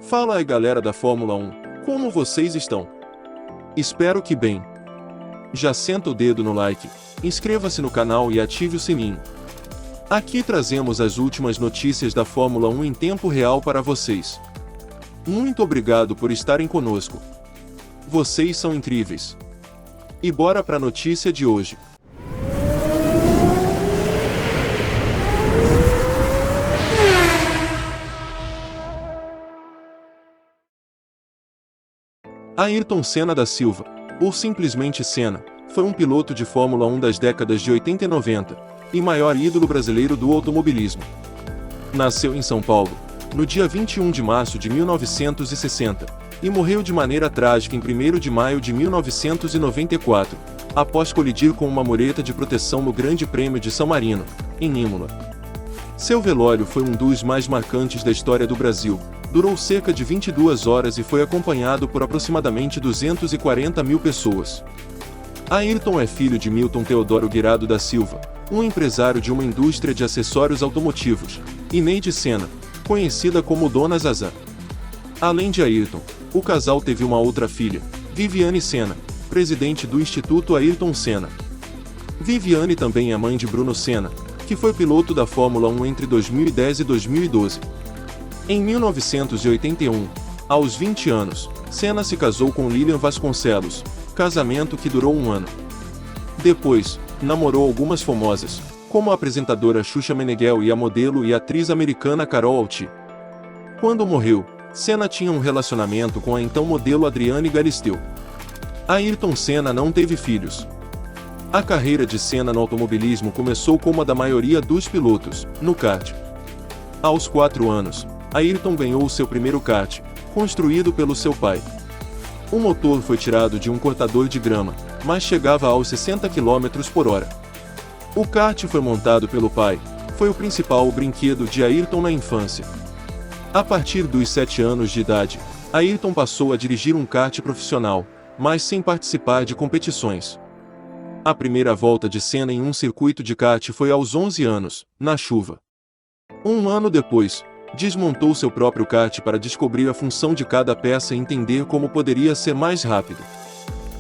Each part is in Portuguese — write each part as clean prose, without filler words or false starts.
Fala aí galera da Fórmula 1, como vocês estão? Espero que bem. Já senta o dedo no like, inscreva-se no canal e ative o sininho. Aqui trazemos as últimas notícias da Fórmula 1 em tempo real para vocês. Muito obrigado por estarem conosco. Vocês são incríveis. E bora para a notícia de hoje. Ayrton Senna da Silva, ou simplesmente Senna, foi um piloto de Fórmula 1 das décadas de 80 e 90, e maior ídolo brasileiro do automobilismo. Nasceu em São Paulo, no dia 21 de março de 1960, e morreu de maneira trágica em 1º de maio de 1994, após colidir com uma mureta de proteção no Grande Prêmio de San Marino, em Imola. Seu velório foi um dos mais marcantes da história do Brasil. Durou cerca de 22 horas e foi acompanhado por aproximadamente 240 mil pessoas. Ayrton é filho de Milton Teodoro Guirado da Silva, um empresário de uma indústria de acessórios automotivos, e Neide Senna, conhecida como Dona Zazá. Além de Ayrton, o casal teve uma outra filha, Viviane Senna, presidente do Instituto Ayrton Senna. Viviane também é mãe de Bruno Senna, que foi piloto da Fórmula 1 entre 2010 e 2012. Em 1981, aos 20 anos, Senna se casou com Lilian Vasconcelos, casamento que durou um ano. Depois, namorou algumas famosas, como a apresentadora Xuxa Meneghel e a modelo e atriz americana Carol Alti. Quando morreu, Senna tinha um relacionamento com a então modelo Adriane Galisteu. Ayrton Senna não teve filhos. A carreira de Senna no automobilismo começou como a da maioria dos pilotos, no kart. Aos 4 anos, Ayrton ganhou seu primeiro kart, construído pelo seu pai. O motor foi tirado de um cortador de grama, mas chegava aos 60 km por hora. O kart foi montado pelo pai, foi o principal brinquedo de Ayrton na infância. A partir dos 7 anos de idade, Ayrton passou a dirigir um kart profissional, mas sem participar de competições. A primeira volta de Senna em um circuito de kart foi aos 11 anos, na chuva. Um ano depois, desmontou seu próprio kart para descobrir a função de cada peça e entender como poderia ser mais rápido.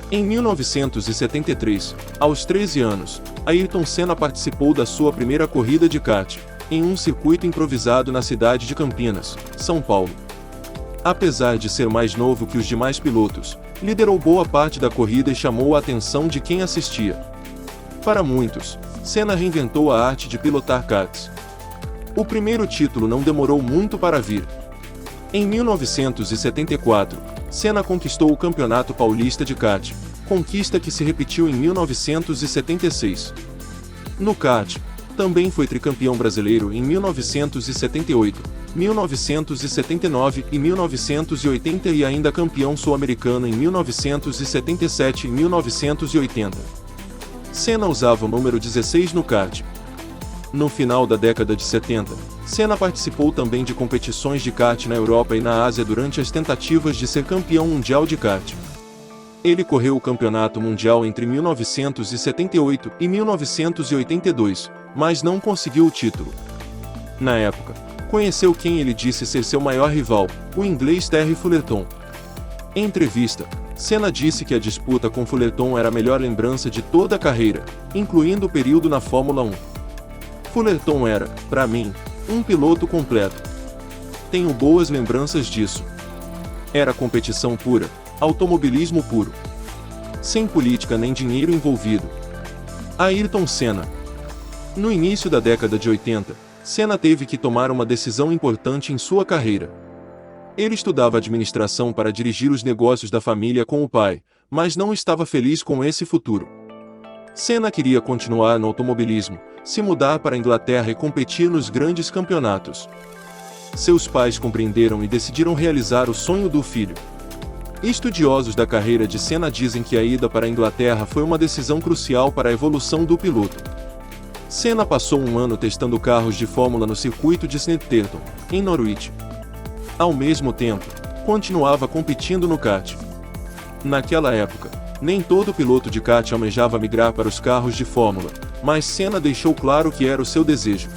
Em 1973, aos 13 anos, Ayrton Senna participou da sua primeira corrida de kart, em um circuito improvisado na cidade de Campinas, São Paulo. Apesar de ser mais novo que os demais pilotos, liderou boa parte da corrida e chamou a atenção de quem assistia. Para muitos, Senna reinventou a arte de pilotar karts. O primeiro título não demorou muito para vir. Em 1974, Senna conquistou o Campeonato Paulista de Kart, conquista que se repetiu em 1976. No kart, também foi tricampeão brasileiro em 1978, 1979 e 1980 e ainda campeão sul-americano em 1977 e 1980. Senna usava o número 16 no kart. No final da década de 70, Senna participou também de competições de kart na Europa e na Ásia durante as tentativas de ser campeão mundial de kart. Ele correu o campeonato mundial entre 1978 e 1982, mas não conseguiu o título. Na época, conheceu quem ele disse ser seu maior rival, o inglês Terry Fullerton. Em entrevista, Senna disse que a disputa com Fullerton era a melhor lembrança de toda a carreira, incluindo o período na Fórmula 1. Fullerton era, para mim, um piloto completo. Tenho boas lembranças disso. Era competição pura, automobilismo puro. Sem política nem dinheiro envolvido. Ayrton Senna. No início da década de 80, Senna teve que tomar uma decisão importante em sua carreira. Ele estudava administração para dirigir os negócios da família com o pai, mas não estava feliz com esse futuro. Senna queria continuar no automobilismo, se mudar para a Inglaterra e competir nos grandes campeonatos. Seus pais compreenderam e decidiram realizar o sonho do filho. Estudiosos da carreira de Senna dizem que a ida para a Inglaterra foi uma decisão crucial para a evolução do piloto. Senna passou um ano testando carros de Fórmula no circuito de Snetterton, em Norwich. Ao mesmo tempo, continuava competindo no kart. Naquela época, nem todo piloto de kart almejava migrar para os carros de Fórmula, mas Senna deixou claro que era o seu desejo.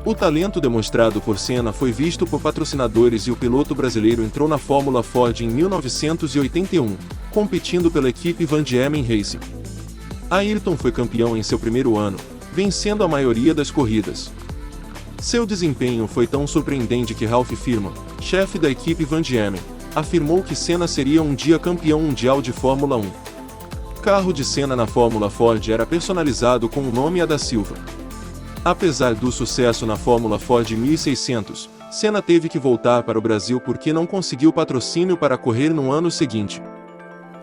O talento demonstrado por Senna foi visto por patrocinadores e o piloto brasileiro entrou na Fórmula Ford em 1981, competindo pela equipe Van Diemen Racing. Ayrton foi campeão em seu primeiro ano, vencendo a maioria das corridas. Seu desempenho foi tão surpreendente que Ralf Firman, chefe da equipe Van Diemen, afirmou que Senna seria um dia campeão mundial de Fórmula 1. O carro de Senna na Fórmula Ford era personalizado com o nome da Silva. Apesar do sucesso na Fórmula Ford 1600, Senna teve que voltar para o Brasil porque não conseguiu patrocínio para correr no ano seguinte.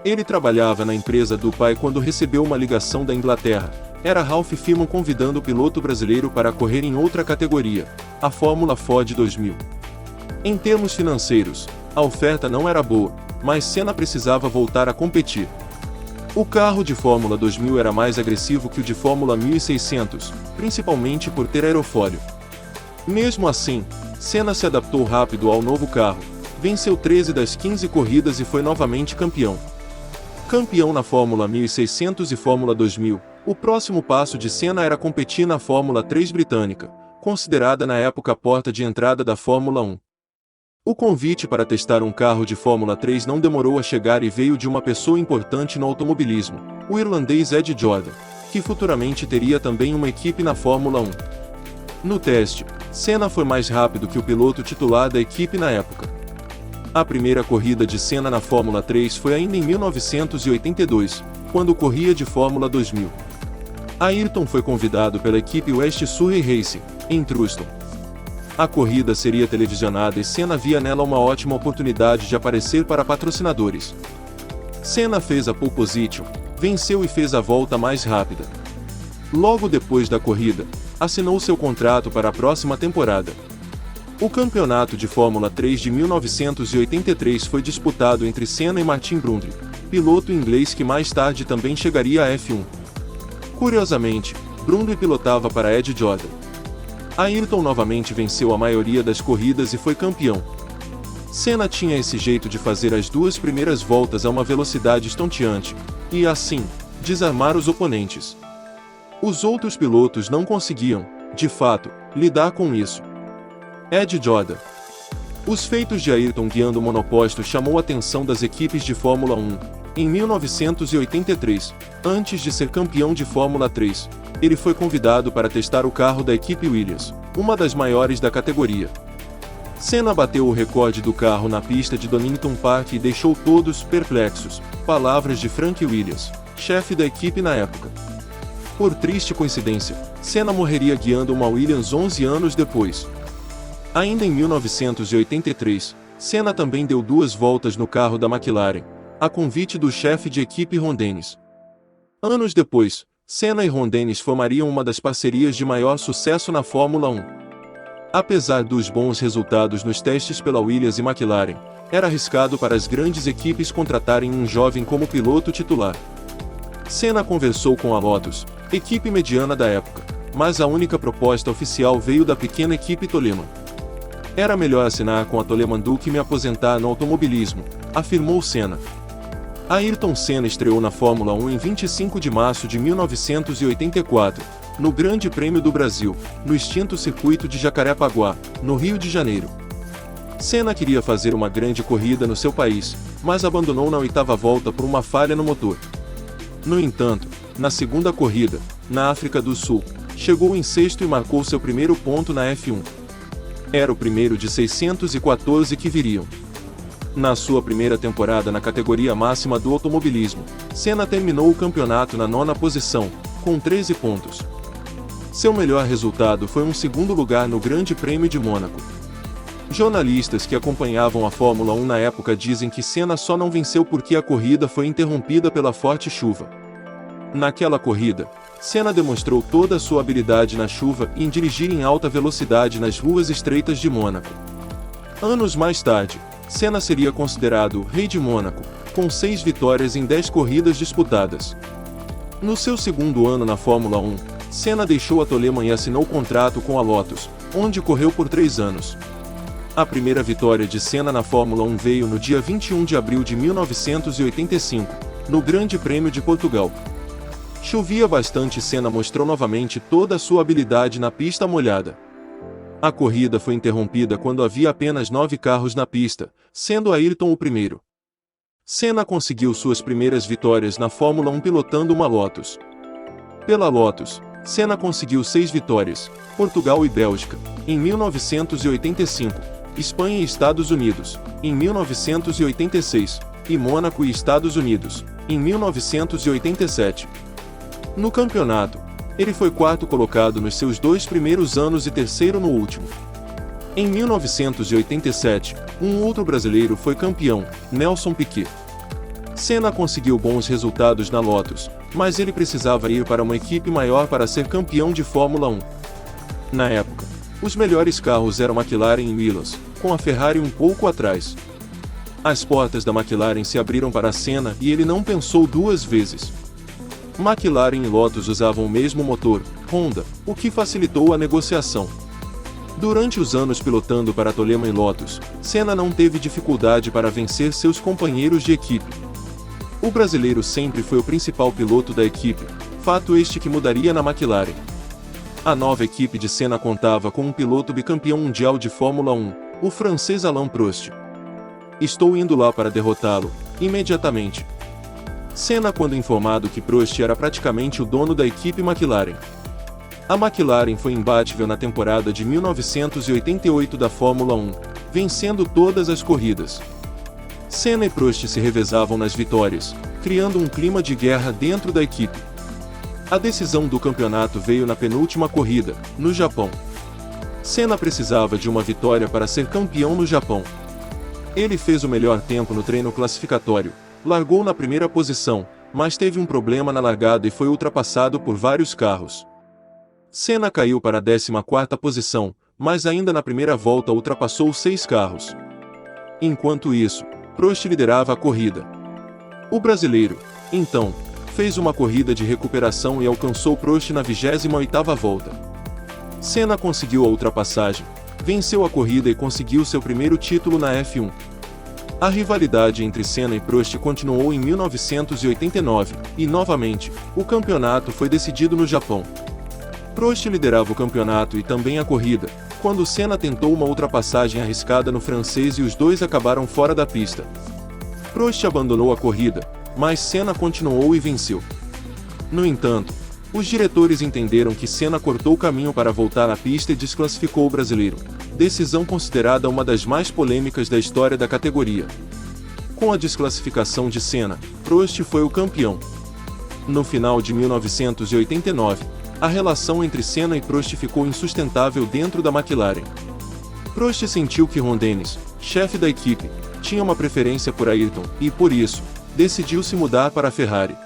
Ele trabalhava na empresa do pai quando recebeu uma ligação da Inglaterra. Era Ralf Firman convidando o piloto brasileiro para correr em outra categoria, a Fórmula Ford 2000. Em termos financeiros, a oferta não era boa, mas Senna precisava voltar a competir. O carro de Fórmula 2000 era mais agressivo que o de Fórmula 1600, principalmente por ter aerofólio. Mesmo assim, Senna se adaptou rápido ao novo carro, venceu 13 das 15 corridas e foi novamente campeão. Campeão na Fórmula 1600 e Fórmula 2000, o próximo passo de Senna era competir na Fórmula 3 britânica, considerada na época a porta de entrada da Fórmula 1. O convite para testar um carro de Fórmula 3 não demorou a chegar e veio de uma pessoa importante no automobilismo, o irlandês Ed Jordan, que futuramente teria também uma equipe na Fórmula 1. No teste, Senna foi mais rápido que o piloto titular da equipe na época. A primeira corrida de Senna na Fórmula 3 foi ainda em 1982, quando corria de Fórmula 2000. Ayrton foi convidado pela equipe West Surrey Racing, em Truston. A corrida seria televisionada e Senna via nela uma ótima oportunidade de aparecer para patrocinadores. Senna fez a pole position, venceu e fez a volta mais rápida. Logo depois da corrida, assinou seu contrato para a próxima temporada. O campeonato de Fórmula 3 de 1983 foi disputado entre Senna e Martin Brundle, piloto inglês que mais tarde também chegaria à F1. Curiosamente, Brundle pilotava para Ed Jordan. Ayrton novamente venceu a maioria das corridas e foi campeão. Senna tinha esse jeito de fazer as duas primeiras voltas a uma velocidade estonteante, e assim, desarmar os oponentes. Os outros pilotos não conseguiam, de fato, lidar com isso. Ed Jordan. Os feitos de Ayrton guiando o monoposto chamou a atenção das equipes de Fórmula 1. Em 1983, antes de ser campeão de Fórmula 3, ele foi convidado para testar o carro da equipe Williams, uma das maiores da categoria. Senna bateu o recorde do carro na pista de Donington Park e deixou todos perplexos, palavras de Frank Williams, chefe da equipe na época. Por triste coincidência, Senna morreria guiando uma Williams 11 anos depois. Ainda em 1983, Senna também deu 2 voltas no carro da McLaren, a convite do chefe de equipe Ron Dennis. Anos depois, Senna e Ron Dennis formariam uma das parcerias de maior sucesso na Fórmula 1. Apesar dos bons resultados nos testes pela Williams e McLaren, era arriscado para as grandes equipes contratarem um jovem como piloto titular. Senna conversou com a Lotus, equipe mediana da época, mas a única proposta oficial veio da pequena equipe Toleman. Era melhor assinar com a Toleman do que me aposentar no automobilismo, afirmou Senna. Ayrton Senna estreou na Fórmula 1 em 25 de março de 1984, no Grande Prêmio do Brasil, no extinto circuito de Jacarepaguá, no Rio de Janeiro. Senna queria fazer uma grande corrida no seu país, mas abandonou na 8ª volta por uma falha no motor. No entanto, na segunda corrida, na África do Sul, chegou em sexto e marcou seu primeiro ponto na F1. Era o primeiro de 614 que viriam. Na sua primeira temporada na categoria máxima do automobilismo, Senna terminou o campeonato na 9ª posição, com 13 pontos. Seu melhor resultado foi um 2º lugar no Grande Prêmio de Mônaco. Jornalistas que acompanhavam a Fórmula 1 na época dizem que Senna só não venceu porque a corrida foi interrompida pela forte chuva. Naquela corrida, Senna demonstrou toda a sua habilidade na chuva e em dirigir em alta velocidade nas ruas estreitas de Mônaco. Anos mais tarde, Senna seria considerado o Rei de Mônaco, com 6 vitórias em 10 corridas disputadas. No seu 2º ano na Fórmula 1, Senna deixou a Toleman e assinou contrato com a Lotus, onde correu por 3 anos. A primeira vitória de Senna na Fórmula 1 veio no dia 21 de abril de 1985, no Grande Prêmio de Portugal. Chovia bastante e Senna mostrou novamente toda a sua habilidade na pista molhada. A corrida foi interrompida quando havia apenas 9 carros na pista, sendo Ayrton o primeiro. Senna conseguiu suas primeiras vitórias na Fórmula 1 pilotando uma Lotus. Pela Lotus, Senna conseguiu 6 vitórias, Portugal e Bélgica, em 1985, Espanha e Estados Unidos, em 1986, e Mônaco e Estados Unidos, em 1987. No campeonato, ele foi quarto colocado nos seus 2 primeiros anos e terceiro no último. Em 1987, um outro brasileiro foi campeão, Nelson Piquet. Senna conseguiu bons resultados na Lotus, mas ele precisava ir para uma equipe maior para ser campeão de Fórmula 1. Na época, os melhores carros eram McLaren e Williams, com a Ferrari um pouco atrás. As portas da McLaren se abriram para Senna e ele não pensou 2 vezes. McLaren e Lotus usavam o mesmo motor, Honda, o que facilitou a negociação. Durante os anos pilotando para Toleman e Lotus, Senna não teve dificuldade para vencer seus companheiros de equipe. O brasileiro sempre foi o principal piloto da equipe, fato este que mudaria na McLaren. A nova equipe de Senna contava com um piloto bicampeão mundial de Fórmula 1, o francês Alain Prost. Estou indo lá para derrotá-lo, imediatamente. Senna quando informado que Prost era praticamente o dono da equipe McLaren. A McLaren foi imbatível na temporada de 1988 da Fórmula 1, vencendo todas as corridas. Senna e Prost se revezavam nas vitórias, criando um clima de guerra dentro da equipe. A decisão do campeonato veio na penúltima corrida, no Japão. Senna precisava de uma vitória para ser campeão no Japão. Ele fez o melhor tempo no treino classificatório, largou na primeira posição, mas teve um problema na largada e foi ultrapassado por vários carros. Senna caiu para a 14ª posição, mas ainda na primeira volta ultrapassou 6 carros. Enquanto isso, Prost liderava a corrida. O brasileiro, então, fez uma corrida de recuperação e alcançou Prost na 28ª volta. Senna conseguiu a ultrapassagem, venceu a corrida e conseguiu seu primeiro título na F1. A rivalidade entre Senna e Prost continuou em 1989, e novamente, o campeonato foi decidido no Japão. Prost liderava o campeonato e também a corrida, quando Senna tentou uma ultrapassagem arriscada no francês e os dois acabaram fora da pista. Prost abandonou a corrida, mas Senna continuou e venceu. No entanto, os diretores entenderam que Senna cortou o caminho para voltar à pista e desclassificou o brasileiro, decisão considerada uma das mais polêmicas da história da categoria. Com a desclassificação de Senna, Prost foi o campeão. No final de 1989, a relação entre Senna e Prost ficou insustentável dentro da McLaren. Prost sentiu que Ron Dennis, chefe da equipe, tinha uma preferência por Ayrton e, por isso, decidiu se mudar para a Ferrari.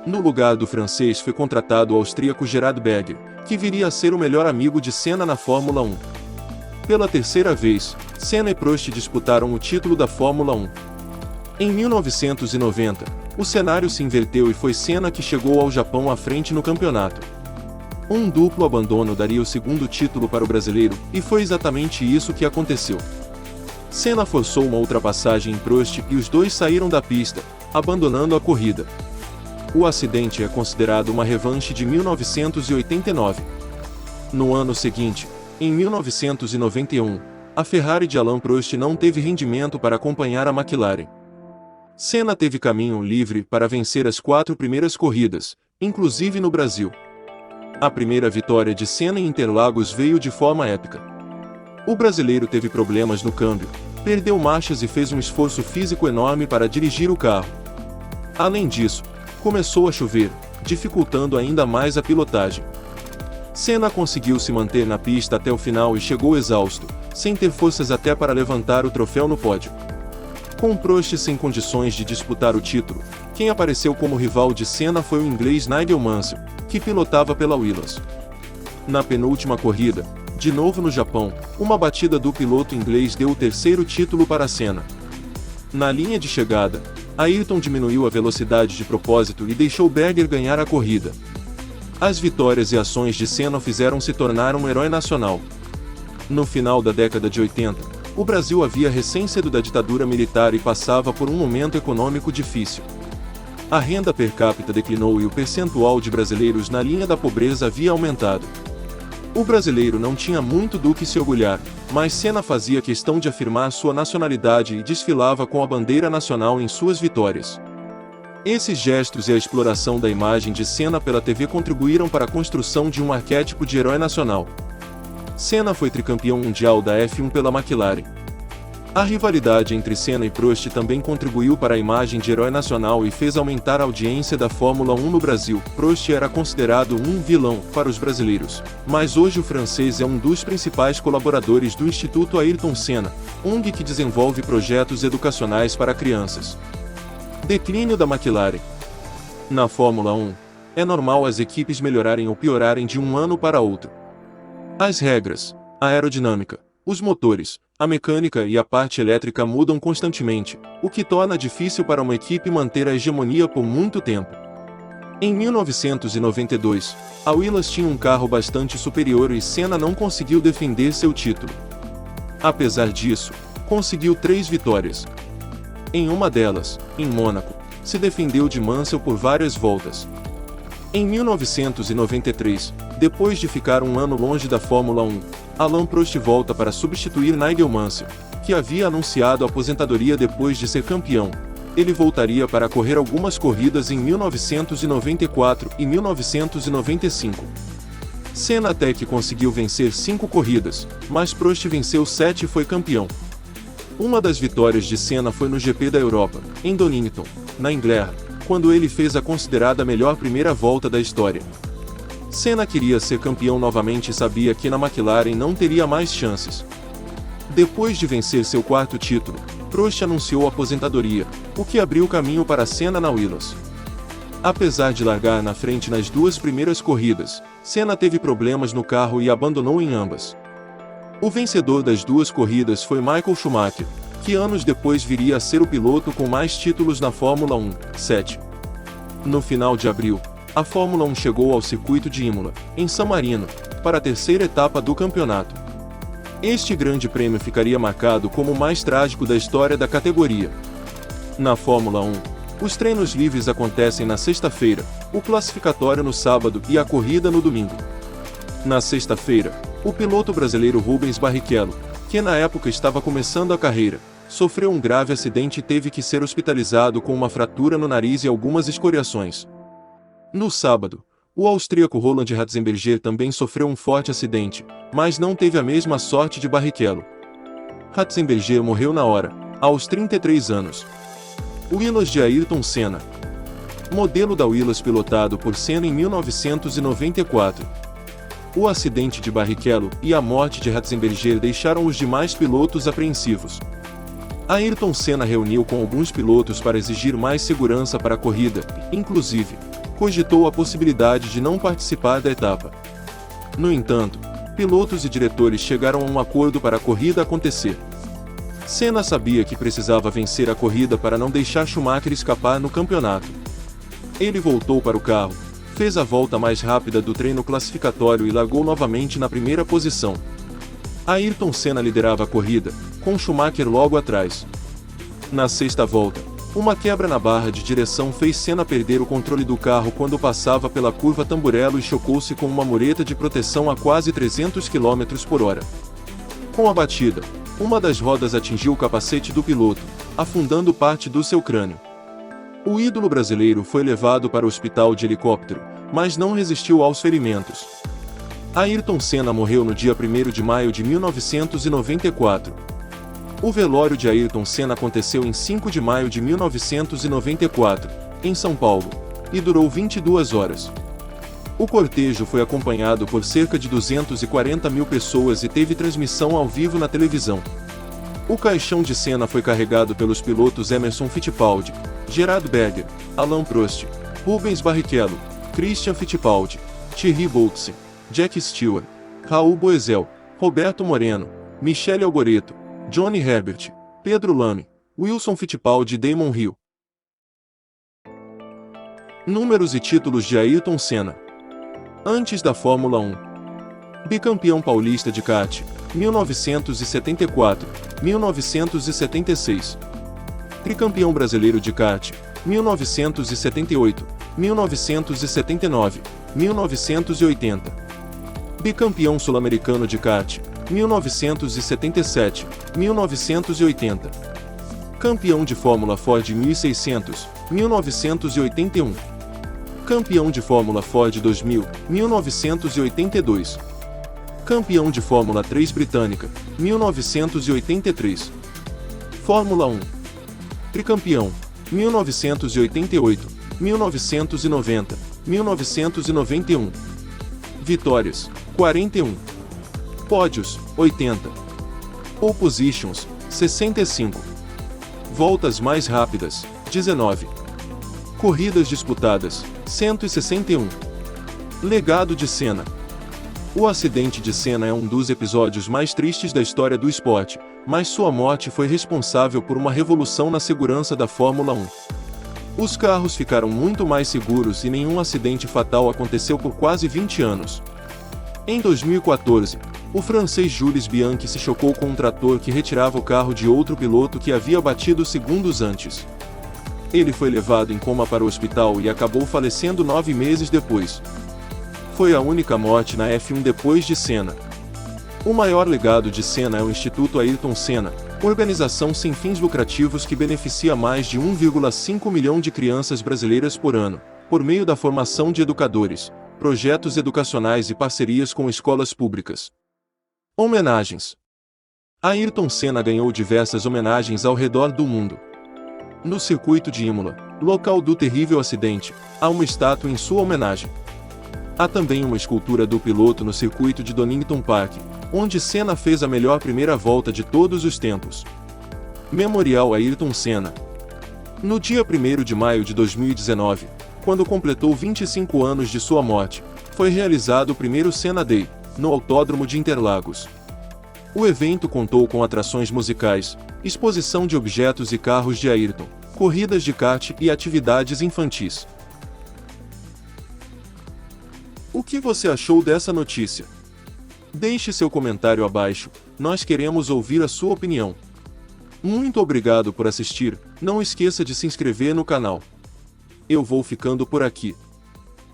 No lugar do francês foi contratado o austríaco Gerhard Berger, que viria a ser o melhor amigo de Senna na Fórmula 1. Pela terceira vez, Senna e Prost disputaram o título da Fórmula 1. Em 1990, o cenário se inverteu e foi Senna que chegou ao Japão à frente no campeonato. Um duplo abandono daria o segundo título para o brasileiro, e foi exatamente isso que aconteceu. Senna forçou uma ultrapassagem em Prost e os dois saíram da pista, abandonando a corrida. O acidente é considerado uma revanche de 1989. No ano seguinte, em 1991, a Ferrari de Alain Prost não teve rendimento para acompanhar a McLaren. Senna teve caminho livre para vencer as 4 primeiras corridas, inclusive no Brasil. A primeira vitória de Senna em Interlagos veio de forma épica. O brasileiro teve problemas no câmbio, perdeu marchas e fez um esforço físico enorme para dirigir o carro. Além disso, começou a chover, dificultando ainda mais a pilotagem. Senna conseguiu se manter na pista até o final e chegou exausto, sem ter forças até para levantar o troféu no pódio. Com Prost sem condições de disputar o título, quem apareceu como rival de Senna foi o inglês Nigel Mansell, que pilotava pela Williams. Na penúltima corrida, de novo no Japão, uma batida do piloto inglês deu o terceiro título para Senna. Na linha de chegada, Ayrton diminuiu a velocidade de propósito e deixou Berger ganhar a corrida. As vitórias e ações de Senna o fizeram se tornar um herói nacional. No final da década de 80, o Brasil havia recém saído da ditadura militar e passava por um momento econômico difícil. A renda per capita declinou e o percentual de brasileiros na linha da pobreza havia aumentado. O brasileiro não tinha muito do que se orgulhar, mas Senna fazia questão de afirmar sua nacionalidade e desfilava com a bandeira nacional em suas vitórias. Esses gestos e a exploração da imagem de Senna pela TV contribuíram para a construção de um arquétipo de herói nacional. Senna foi tricampeão mundial da F1 pela McLaren. A rivalidade entre Senna e Prost também contribuiu para a imagem de herói nacional e fez aumentar a audiência da Fórmula 1 no Brasil. Prost era considerado um vilão para os brasileiros, mas hoje o francês é um dos principais colaboradores do Instituto Ayrton Senna, ONG que desenvolve projetos educacionais para crianças. Declínio da McLaren. Na Fórmula 1, é normal as equipes melhorarem ou piorarem de um ano para outro. As regras, a aerodinâmica, os motores, a mecânica e a parte elétrica mudam constantemente, o que torna difícil para uma equipe manter a hegemonia por muito tempo. Em 1992, a Williams tinha um carro bastante superior e Senna não conseguiu defender seu título. Apesar disso, conseguiu 3 vitórias. Em uma delas, em Mônaco, se defendeu de Mansell por várias voltas. Em 1993, depois de ficar um ano longe da Fórmula 1, Alain Prost volta para substituir Nigel Mansell, que havia anunciado a aposentadoria depois de ser campeão. Ele voltaria para correr algumas corridas em 1994 e 1995. Senna até que conseguiu vencer 5 corridas, mas Prost venceu 7 e foi campeão. Uma das vitórias de Senna foi no GP da Europa, em Donington, na Inglaterra, quando ele fez a considerada melhor primeira volta da história. Senna queria ser campeão novamente e sabia que na McLaren não teria mais chances. Depois de vencer seu 4º título, Prost anunciou a aposentadoria, o que abriu caminho para Senna na Williams. Apesar de largar na frente nas 2 primeiras corridas, Senna teve problemas no carro e abandonou em ambas. O vencedor das 2 corridas foi Michael Schumacher, que anos depois viria a ser o piloto com mais títulos na Fórmula 1, 7. No final de abril, a Fórmula 1 chegou ao circuito de Imola, em San Marino, para a 3ª etapa do campeonato. Este grande prêmio ficaria marcado como o mais trágico da história da categoria. Na Fórmula 1, os treinos livres acontecem na sexta-feira, o classificatório no sábado e a corrida no domingo. Na sexta-feira, o piloto brasileiro Rubens Barrichello, que na época estava começando a carreira, sofreu um grave acidente e teve que ser hospitalizado com uma fratura no nariz e algumas escoriações. No sábado, o austríaco Roland Ratzenberger também sofreu um forte acidente, mas não teve a mesma sorte de Barrichello. Ratzenberger morreu na hora, aos 33 anos. Williams de Ayrton Senna. Modelo da Williams pilotado por Senna em 1994. O acidente de Barrichello e a morte de Ratzenberger deixaram os demais pilotos apreensivos. Ayrton Senna reuniu com alguns pilotos para exigir mais segurança para a corrida, inclusive, cogitou a possibilidade de não participar da etapa. No entanto, pilotos e diretores chegaram a um acordo para a corrida acontecer. Senna sabia que precisava vencer a corrida para não deixar Schumacher escapar no campeonato. Ele voltou para o carro, fez a volta mais rápida do treino classificatório e largou novamente na primeira posição. Ayrton Senna liderava a corrida, com Schumacher logo atrás. Na sexta volta, uma quebra na barra de direção fez Senna perder o controle do carro quando passava pela curva Tamburello e chocou-se com uma mureta de proteção a quase 300 km por hora. Com a batida, uma das rodas atingiu o capacete do piloto, afundando parte do seu crânio. O ídolo brasileiro foi levado para o hospital de helicóptero, mas não resistiu aos ferimentos. Ayrton Senna morreu no dia 1º de maio de 1994. O velório de Ayrton Senna aconteceu em 5 de maio de 1994, em São Paulo, e durou 22 horas. O cortejo foi acompanhado por cerca de 240 mil pessoas e teve transmissão ao vivo na televisão. O caixão de Senna foi carregado pelos pilotos Emerson Fittipaldi, Gerard Berger, Alain Prost, Rubens Barrichello, Christian Fittipaldi, Thierry Boutsen, Jack Stewart, Raul Boesel, Roberto Moreno, Michele Alboreto, Johnny Herbert, Pedro Lamy, Wilson Fittipaldi e Damon Hill. Números e títulos de Ayrton Senna. Antes da Fórmula 1. Bicampeão paulista de kart, 1974, 1976. Tricampeão brasileiro de kart, 1978, 1979, 1980. Bicampeão sul-americano de kart, 1977, 1980. Campeão de Fórmula Ford 1600, 1981. Campeão de Fórmula Ford 2000, 1982. Campeão de Fórmula 3 britânica, 1983. Fórmula 1. Tricampeão, 1988, 1990, 1991. Vitórias, 41. Pódios, 80. Pole positions, 65. Voltas mais rápidas, 19. Corridas disputadas, 161. Legado de Senna. O acidente de Senna é um dos episódios mais tristes da história do esporte, mas sua morte foi responsável por uma revolução na segurança da Fórmula 1. Os carros ficaram muito mais seguros e nenhum acidente fatal aconteceu por quase 20 anos. Em 2014, o francês Jules Bianchi se chocou com um trator que retirava o carro de outro piloto que havia batido segundos antes. Ele foi levado em coma para o hospital e acabou falecendo 9 meses depois. Foi a única morte na F1 depois de Senna. O maior legado de Senna é o Instituto Ayrton Senna, organização sem fins lucrativos que beneficia mais de 1,5 milhão de crianças brasileiras por ano, por meio da formação de educadores, projetos educacionais e parcerias com escolas públicas. Homenagens. Ayrton Senna ganhou diversas homenagens ao redor do mundo. No circuito de Imola, local do terrível acidente, há uma estátua em sua homenagem. Há também uma escultura do piloto no circuito de Donington Park, onde Senna fez a melhor primeira volta de todos os tempos. Memorial Ayrton Senna. No dia 1º de maio de 2019, quando completou 25 anos de sua morte, foi realizado o primeiro Senna Day, no Autódromo de Interlagos. O evento contou com atrações musicais, exposição de objetos e carros de Ayrton, corridas de kart e atividades infantis. O que você achou dessa notícia? Deixe seu comentário abaixo, nós queremos ouvir a sua opinião. Muito obrigado por assistir, não esqueça de se inscrever no canal. Eu vou ficando por aqui.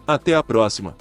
Até a próxima!